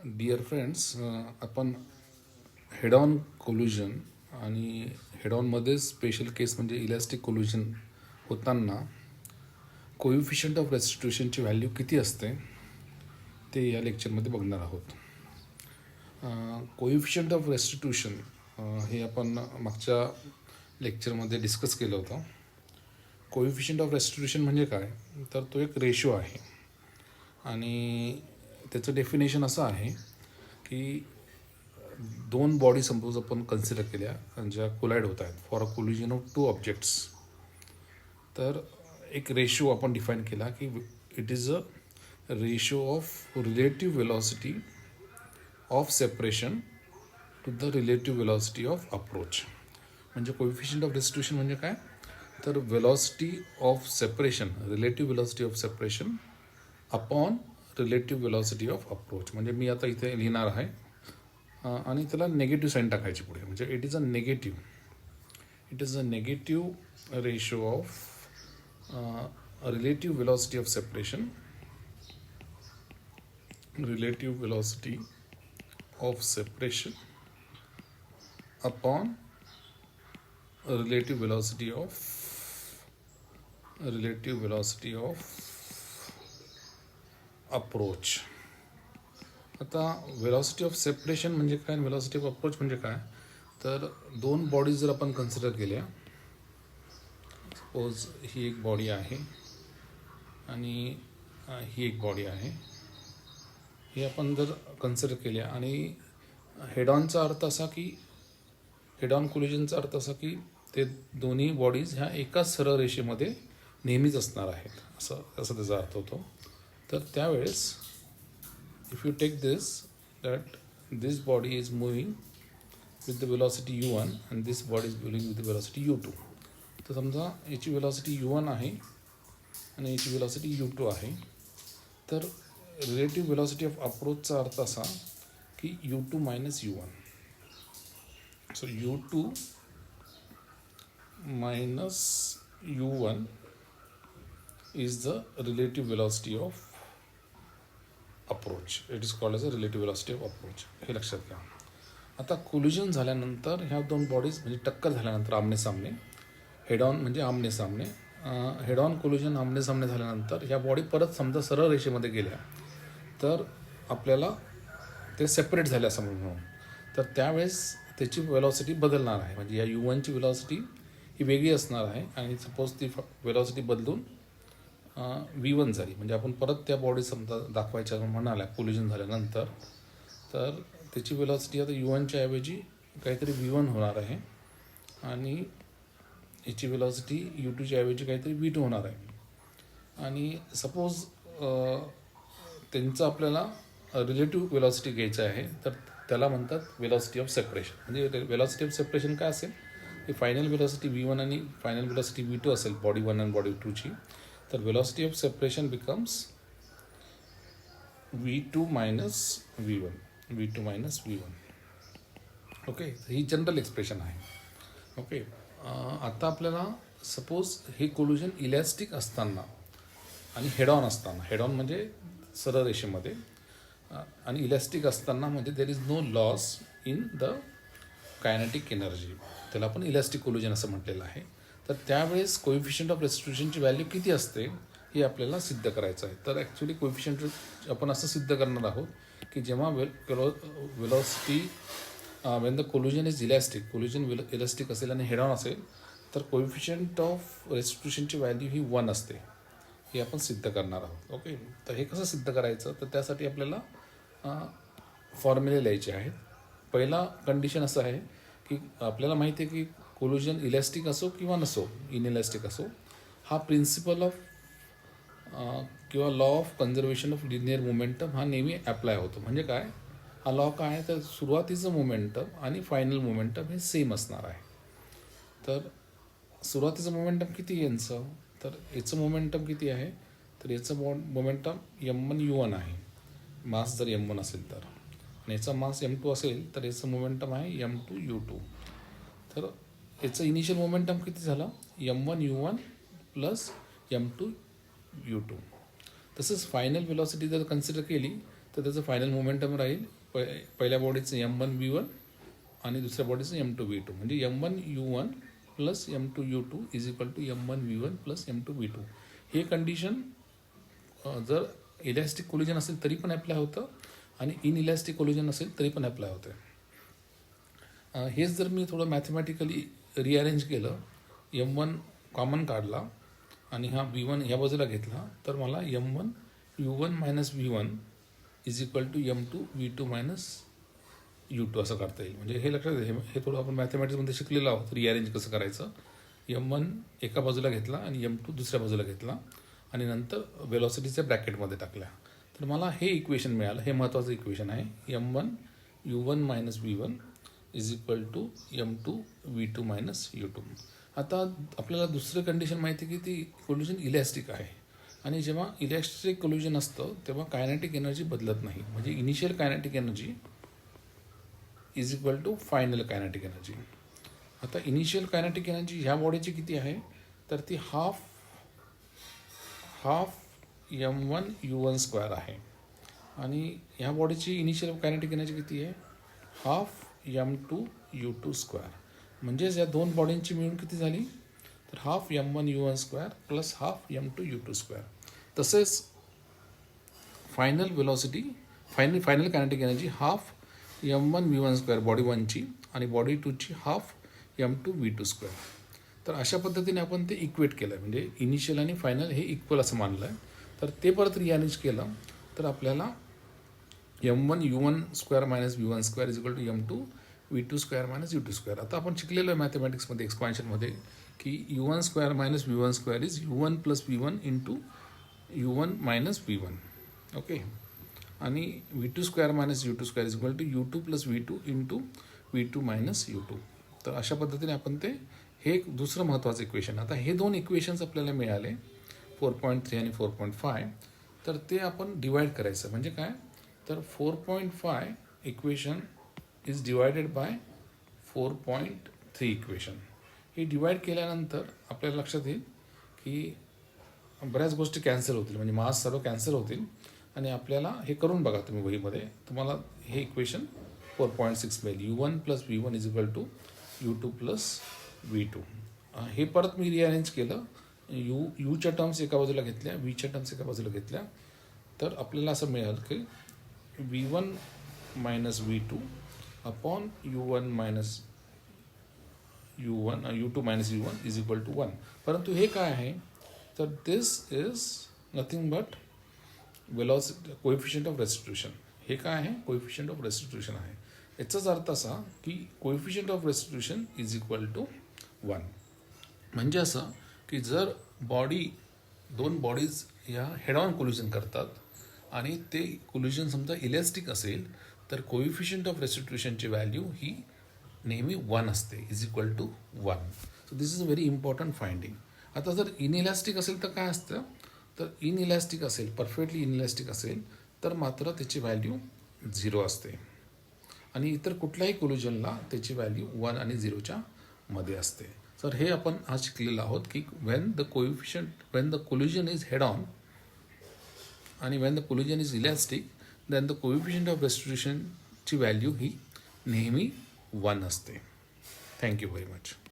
Dear friends, आपण head on कोल्युजन आणि head ऑनमध्ये special केस म्हणजे इलॅस्टिक कोल्युजन होताना कोइफिशियंट ऑफ रेस्टिट्यूशनची व्हॅल्यू किती असते ते या लेक्चरमध्ये बघणार आहोत. कोइफिशियंट ऑफ रेस्टिट्यूशन हे आपण मागच्या लेक्चरमध्ये डिस्कस केलं होतं. कोइफिशियंट ऑफ रेस्टिट्यूशन म्हणजे काय, तर तो एक रेशो आहे आणि त्याचं डेफिनेशन असं आहे की दोन बॉडी सपोज आपण कन्सिडर केल्या ज्या कोलाइड होत आहेत for a collision of two objects. तर एक रेशो आपण डिफाईन केला की it is a ratio of relative velocity of separation to the relative velocity of approach. म्हणजे कोइफिशियंट ऑफ रेस्टिट्यूशन म्हणजे काय, तर velocity of separation, relative velocity of separation upon relative velocity of approach. म्हणजे मी आता इथे लिहिणार आहे आणि त्याला नेगेटिव्ह साईन टाकायची पुढे. म्हणजे it is a negative ratio of relative velocity of separation, relative velocity of separation upon relative velocity of approach. आता वेलॉसिटी ऑफ सेपरेशन म्हणजे काय, वेलॉसिटी ऑफ अप्रोच म्हणजे काय, तर दोन बॉडीज जर आपण कन्सिडर केल्या, सपोज ही एक बॉडी आहे आणि ही एक बॉडी आहे, हे आपण जर कन्सिडर केल्या आणि हेड ऑनचा अर्थ असा की हेड ऑन कोल्युजनचा अर्थ असा की ते दोन्ही बॉडीज ह्या एकाच सरळ रेषेमध्ये नेहमीच असणार आहेत, असं त्याचा अर्थ होतो. तर त्यावेळेस if you take this, that this body is moving with the velocity u1 and this body is moving with the velocity u2. तर समजा याची वेलॉसिटी u1 आहे आणि याची वेलॉसिटी u2 आहे. तर रिलेटिव्ह वेलॉसिटी ऑफ अप्रोचचा अर्थ असा की u2 minus u1. So u2 minus u1 is the relative velocity of approach. It is called as a relative velocity of approach. हे लक्षात घ्या. आता कोल्युजन झाल्यानंतर ह्या दोन बॉडीज म्हणजे टक्कर झाल्यानंतर आमने सामने, हेड ऑन म्हणजे आमने सामने, हेड ऑन कोल्युजन आमने सामने झाल्यानंतर ह्या बॉडी परत समजा सरळ रेषेमध्ये गेल्या तर आपल्याला ते सेपरेट झाले असं म्हणून. तर त्यावेळेस त्याची वेलॉसिटी बदलणार आहे. म्हणजे या u1ची वेलॉसिटी ही वेगळी असणार आहे आणि सपोज ती वेलॉसिटी बदलून v1 झाली. म्हणजे आपण परत त्या बॉडी समजा दाखवायच्या म्हणाल्या कोल्युजन झाल्यानंतर, तर त्याची वेलॉसिटी आता u1च्या ऐवजी काहीतरी v1 होणार आहे आणि याची वेलॉसिटी u2च्या ऐवजी काहीतरी v2 होणार आहे. आणि सपोज त्यांचं आपल्याला रिलेटिव्ह वेलॉसिटी घ्यायचं आहे, तर त्याला म्हणतात वेलॉसिटी ऑफ सेपरेशन. म्हणजे वेलॉसिटी ऑफ सेपरेशन काय असेल, की फायनल वेलॉसिटी v1 आणि फायनल वेलॉसिटी v2 असेल बॉडी 1 आणि बॉडी 2ची. तर velocity of separation becomes v2 minus v1. Okay, ही जनरल एक्सप्रेशन आहे. ओके, आता आपल्याला सपोज हे कोल्युजन इलॅस्टिक असताना आणि हेड ऑन असताना, हेड ऑन म्हणजे सरळ रेषेमध्ये आणि इलॅस्टिक असताना म्हणजे there is no loss in the kinetic energy, त्याला आपण इलॅस्टिक कोल्युजन असं म्हटलेलं आहे. तर त्यावेळेस कोइफिशियंट ऑफ रेस्टिट्यूशनची व्हॅल्यू किती असते हे आपल्याला सिद्ध करायचं आहे. तर ॲक्च्युली कोइफिशियंट आपण असं सिद्ध करणार आहोत की जेव्हा velocity when the collision is elastic, collision elastic असेल आणि हेड ऑन असेल, तर कोइफिशियंट ऑफ रेस्टिट्यूशनची व्हॅल्यू ही 1 असते. हे आपण सिद्ध करणार आहोत. ओके, तर हे कसं सिद्ध करायचं, तर त्यासाठी आपल्याला फॉर्म्युले लिहायचे आहेत. पहिला कंडिशन असं आहे की आपल्याला माहिती आहे की कोल्युजन इलॅस्टिक असो किंवा नसो, इनइलॅस्टिक असो, हा प्रिन्सिपल ऑफ किंवा law of conservation of linear momentum हा नेहमी अप्लाय होतो. म्हणजे काय, हा लॉ काय आहे, तर सुरुवातीचं मोमेंटम आणि फायनल मोमेंटम हे सेम असणार आहे. तर सुरुवातीचं मोमेंटम किती यांचं, तर याचं मोमेंटम किती आहे, तर याचं मोमेंटम m1u1 आहे, मास जर m1 असेल तर, आणि याचा मास m2 असेल तर याचं मोमेंटम आहे m2u2. तर याचं इनिशियल मोमेंटम किती झालं, m1u1 प्लस m2u2. तसंच फायनल वेलॉसिटी जर कन्सिडर केली तर त्याचं फायनल मोमेंटम राहील पहिल्या बॉडीचं M1V1 आणि दुसऱ्या बॉडीचं M2V2, म्हणजे M1U1 plus M2U2 is equal to M1V1 plus M2V2. हे कंडिशन जर इलॅस्टिक कोलिजन असेल तरी पण अप्लाय होतं आणि इन इलॅस्टिक कोलिजन असेल तरी पण अप्लाय होतं. हेच जर मी थोडं मॅथमॅटिकली रिअरेंज केलं, M1 कॉमन काढला आणि हा V1 ह्या बाजूला घेतला, तर मला M1U1 minus V1 is equal to M2V2 minus U2 असं करता येईल. म्हणजे हे लक्षात घ्या, हे थोडं आपण मॅथमॅटिक्समध्ये शिकलेलं आहोत, रिअरेंज कसं करायचं. M1 एका बाजूला घेतला आणि M2 दुसऱ्या बाजूला घेतला आणि नंतर वेलॉसिटीच्या ब्रॅकेटमध्ये टाकल्या, तर मला हे इक्वेशन मिळालं. हे महत्त्वाचं इक्वेशन आहे. M1U1 minus V1 is equal to M2V2 minus U2. आता आपल्याला दुसरं कंडिशन माहिती आहे की ती कोल्युजन इलॅस्टिक आहे, आणि जेव्हा इलॅस्टिक कोल्युजन असतं तेव्हा कायनेटिक एनर्जी बदलत नाही. म्हणजे initial kinetic energy is equal to final kinetic energy. आता इनिशियल कायनेटिक एनर्जी ह्या बॉडीची किती आहे, तर ती हाफ M1U1 स्क्वेअर आहे, आणि ह्या बॉडीची इनिशियल कायनेटिक एनर्जी किती आहे, हाफ M2U2 स्क्वेअर. म्हणजेच या दोन बॉडींची मिळून किती झाली, तर half M1U1 square plus half M2U2 square. तसेच final velocity final kinetic energy half M1V1 square body 1ची आणि बॉडी 2ची हाफ M2V2 स्क्वेअर. तर अशा पद्धतीने आपण ते इक्वेट केलं, म्हणजे इनिशियल आणि फायनल हे इक्वल असं मानलं आहे. तर ते परत रिअरेंज केलं तर आपल्याला M1U1 square minus V1 square is equal to M2V2 square minus U2 square. आता आपण शिकलेलं आहे मॅथमॅटिक्समध्ये एक्सपान्शनमध्ये की U1 square minus V1 square is U1 plus V1 into U1 minus V1. Okay, आणि V2 square minus U2 square is equal to U2 plus V2 into V2 minus U2. तर अशा पद्धतीने आपण ते हे एक दुसरं महत्त्वाचं इक्वेशन. आता हे दोन इक्वेशन्स आपल्याला मिळाले 4.3 आणि 4.5. तर ते आपण डिवाइड करायचं. म्हणजे काय, तर 4.5 equation is divided by 4.3 equation. हे डिवाइड केल्यानंतर आपल्याला लक्षात येईल की बऱ्याच गोष्टी कॅन्सल होतील, म्हणजे मास सर्व कॅन्सल होतील, आणि आपल्याला हे करून बघा तुम्ही वहीमध्ये, तुम्हाला हे इक्वेशन 4.6 मिळेल. U1 plus V1 is equal to U2 plus V2. हे परत मी रिअरेंज केलं. यूच्या टर्म्स एका बाजूला घेतल्या, Vच्या टर्म्स एका बाजूला घेतल्या, तर आपल्याला असं मिळालं की V1 minus V2 upon U1 minus U2 minus U1 is equal to 1. परंतु हे काय आहे, तर this is nothing but velocity coefficient of restitution. हे काय आहे, कोएफिशियंट ऑफ रेस्टिट्यूशन आहे. याचाच अर्थ असा की coefficient of restitution is equal to 1. म्हणजे असं की जर दोन बॉडीज या हेड ऑन कोल्युजन करतात आणि ते कोल्युजन समजा इलॅस्टिक असेल, तर कोएफिशियंट ऑफ रेस्टिट्यूशनची व्हॅल्यू ही नेहमी 1 असते, is equal to 1. So this is a very important finding. आता जर इनइलॅस्टिक असेल तर काय असतं, तर इनइलॅस्टिक असेल, परफेक्टली इनइलॅस्टिक असेल तर मात्र त्याची व्हॅल्यू 0 असते, आणि इतर कुठल्याही कोल्युजनला त्याची व्हॅल्यू 1 आणि 0च्या मध्ये असते. तर हे आपण आज शिकलेलं आहोत की when the collision is head on आणि when the collision is elastic, then the coefficient of रेस्टिट्यूशनची व्हॅल्यू ही नेहमी 1 असते. Thank you very much.